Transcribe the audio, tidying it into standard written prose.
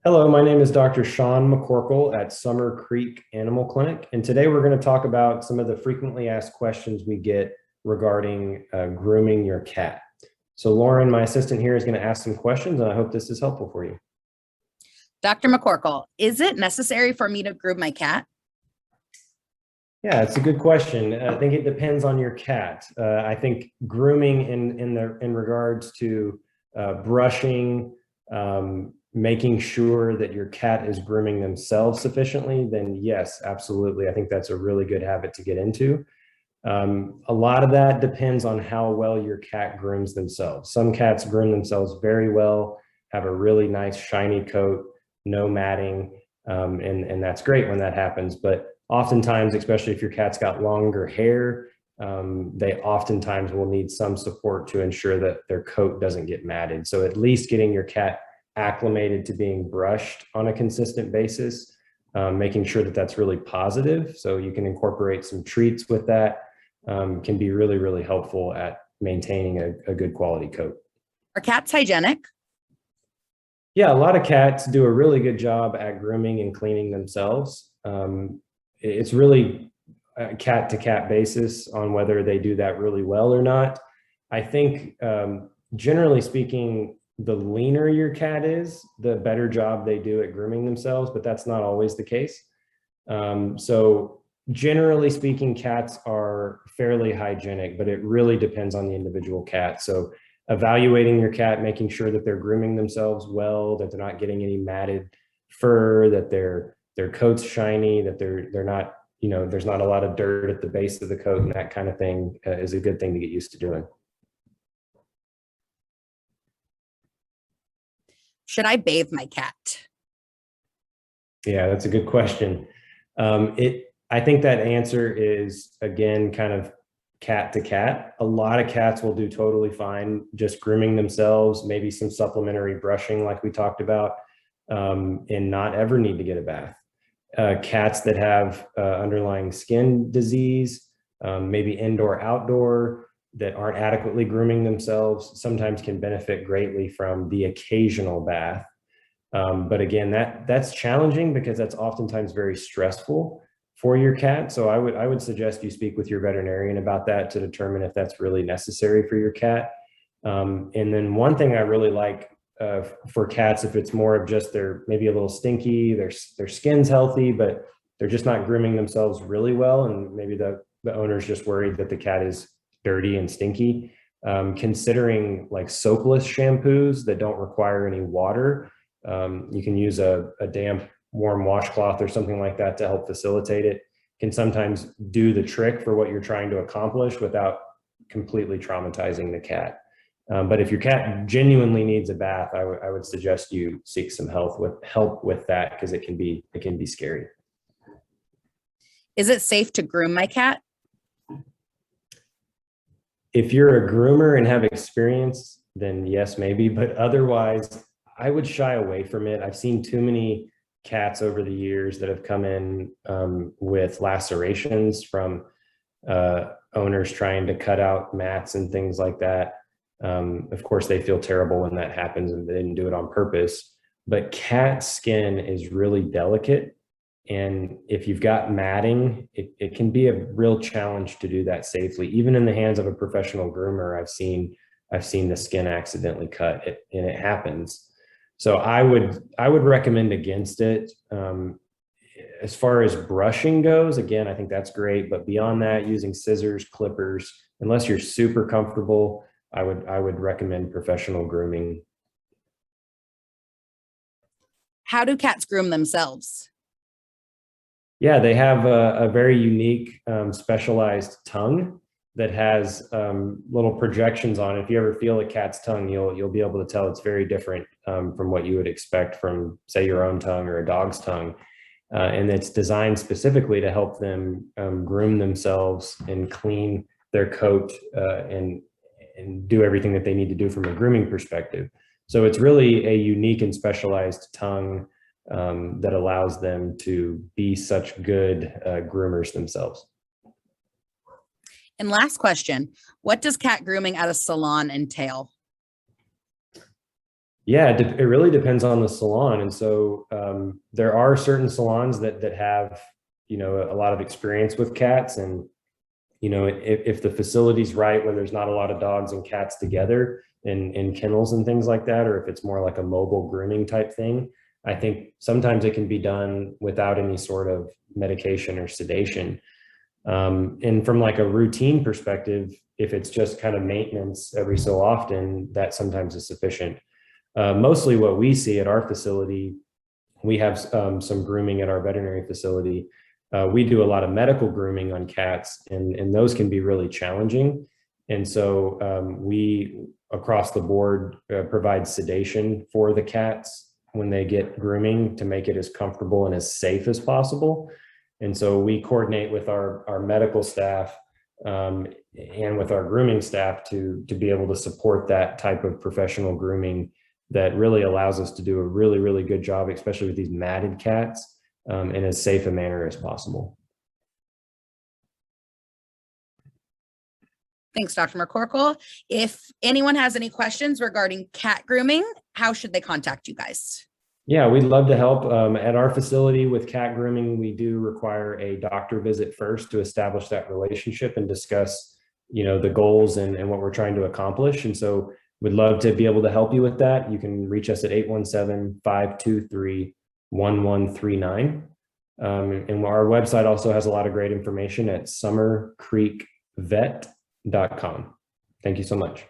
Hello, my name is Dr. Sean McCorkle at Summer Creek Animal Clinic, and today we're going to talk about some of the frequently asked questions we get regarding grooming your cat. So Lauren, my assistant here, is going to ask some questions, and I hope this is helpful for you. Dr. McCorkle, is it necessary for me to groom my cat? Yeah, it's a good question. I think it depends on your cat. I think grooming in regards to brushing, making sure that your cat is grooming themselves sufficiently, then yes, absolutely. I think that's a really good habit to get into. A lot of that depends on how well your cat grooms themselves. Some cats groom themselves very well, have a really nice shiny coat, no matting, and that's great when that happens. But oftentimes, especially if your cat's got longer hair, they oftentimes will need some support to ensure that their coat doesn't get matted. So at least getting your cat acclimated to being brushed on a consistent basis, making sure that that's really positive. So you can incorporate some treats with that, can be really, really helpful at maintaining a good quality coat. Are cats hygienic? Yeah, a lot of cats do a really good job at grooming and cleaning themselves. It's really a cat to cat basis on whether they do that really well or not. I think generally speaking, the leaner your cat is, the better job they do at grooming themselves, but that's not always the case. So generally speaking, cats are fairly hygienic, but it really depends on the individual cat. So evaluating your cat, making sure that they're grooming themselves well, that they're not getting any matted fur, that their coat's shiny, that they're not, there's not a lot of dirt at the base of the coat, and that kind of thing is a good thing to get used to doing. Should I bathe my cat? Yeah, that's a good question. I think that answer is, again, kind of cat to cat. A lot of cats will do totally fine just grooming themselves, maybe some supplementary brushing like we talked about, and not ever need to get a bath. Cats that have underlying skin disease, maybe indoor, outdoor, that aren't adequately grooming themselves, sometimes can benefit greatly from the occasional bath. But again, that's challenging because that's oftentimes very stressful for your cat. So I would suggest you speak with your veterinarian about that to determine if that's really necessary for your cat. And then one thing I really like for cats, if it's more of just they're maybe a little stinky, their skin's healthy, but they're just not grooming themselves really well, and maybe the owner's just worried that the cat is dirty and stinky. Considering like soapless shampoos that don't require any water, you can use a damp warm washcloth or something like that to help facilitate it. Can sometimes do the trick for what you're trying to accomplish without completely traumatizing the cat. But if your cat genuinely needs a bath, I would suggest you seek some help with that, because it can be scary. Is it safe to groom my cat? If you're a groomer and have experience, then yes, maybe, but otherwise I would shy away from it. I've seen too many cats over the years that have come in with lacerations from owners trying to cut out mats and things like that. Of course, they feel terrible when that happens and they didn't do it on purpose. But cat skin is really delicate. And if you've got matting, it can be a real challenge to do that safely. Even in the hands of a professional groomer, I've seen the skin accidentally cut, and it happens. So I would recommend against it. As far as brushing goes, again, I think that's great. But beyond that, using scissors, clippers, unless you're super comfortable, I would recommend professional grooming. How do cats groom themselves? Yeah, they have a very unique, specialized tongue that has little projections on it. If you ever feel a cat's tongue, you'll be able to tell it's very different from what you would expect from, say, your own tongue or a dog's tongue. And it's designed specifically to help them groom themselves and clean their coat and do everything that they need to do from a grooming perspective. So it's really a unique and specialized tongue that allows them to be such good groomers themselves. And last question, what does cat grooming at a salon entail? Yeah, it really depends on the salon. And so there are certain salons that have, a lot of experience with cats. And, if the facility's right, where there's not a lot of dogs and cats together in kennels and things like that, or if it's more like a mobile grooming type thing, I think sometimes it can be done without any sort of medication or sedation. And from like a routine perspective, if it's just kind of maintenance every so often, that sometimes is sufficient. Mostly what we see at our facility, we have some grooming at our veterinary facility. We do a lot of medical grooming on cats, and those can be really challenging. And so we, across the board, provide sedation for the cats when they get grooming to make it as comfortable and as safe as possible. And so we coordinate with our medical staff and with our grooming staff to be able to support that type of professional grooming that really allows us to do a really, really good job, especially with these matted cats, in as safe a manner as possible. Thanks, Dr. McCorkle. If anyone has any questions regarding cat grooming, how should they contact you guys? Yeah, we'd love to help. At our facility with cat grooming, we do require a doctor visit first to establish that relationship and discuss, the goals and what we're trying to accomplish. And so we'd love to be able to help you with that. You can reach us at 817-523-1139. And our website also has a lot of great information at summercreekvet.com. Thank you so much.